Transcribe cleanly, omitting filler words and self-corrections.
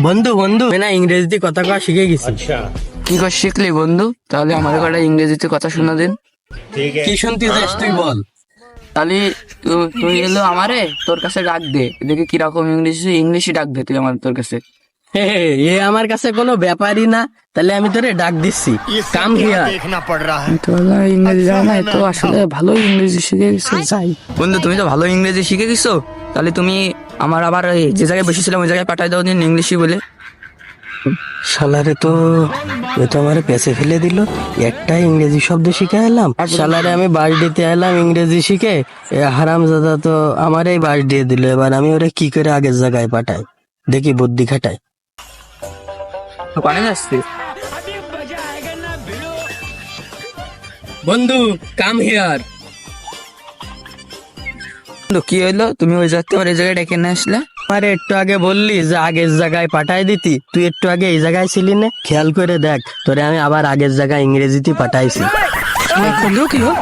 বন্ধু বন্ধু আমি না ইংরেজিতে কথা কওয়া শিখে গেছি। কি করে শিখলি বন্ধু? তাহলে আমাদের কটা ইংরেজিতে কথা শোনা দিন। কি শুনতে চাস তুই বল। তাহলে তুই এলো আমারে তোর কাছে ডাক দে, দেখি কিরকম ইংলিশই ডাক দে তুই আমার তোর কাছে। হে হে, এ আমার কাছে কোনো ব্যাপারই না, তাহলে আমি তোরে ডাক দিচ্ছি, কাম হিয়ার। তোরা ইংরেজি জানো না, তো আসলে ভালো ইংরেজি শিখে গেছো। যাই বন্ধু, তুমি তো ভালো ইংরেজি শিখে গেছো, তাহলে তুমি আমার আবার এই যে জায়গায় বসেছিলাম ওই জায়গায় পাঠাই দাও দিন ইংলিশই বলে। শালারে তো এ তো আমার পেছে ফেলে দিল, একটা ইংরেজি শব্দ শিখে এলাম। শালারে আমি বাস দিতে এলাম ইংরেজি শিখে, এ হারামজাদা তো আমারই বাস দিয়ে দিল। এবার আমি ওরে কি করে আগের জায়গায় পাঠাই, দেখি বুদ্ধি খাটাই। ওখানে যাচ্ছিস? বন্ধু কাম হিয়ার। বন্ধু কি হইলো, তুমি ওই জায়গা থেকে আমার এই জায়গায় ডেকে নিয়ে আসলে? আরে একটু আগে বললি যে আগের জায়গায় পাঠাই দিতি, তুই একটু আগে এই জায়গায় ছিলি না? খেয়াল করে দেখ, তোরে আমি আবার আগের জায়গায় ইংরেজিতে পাঠাইছি। কি হলো?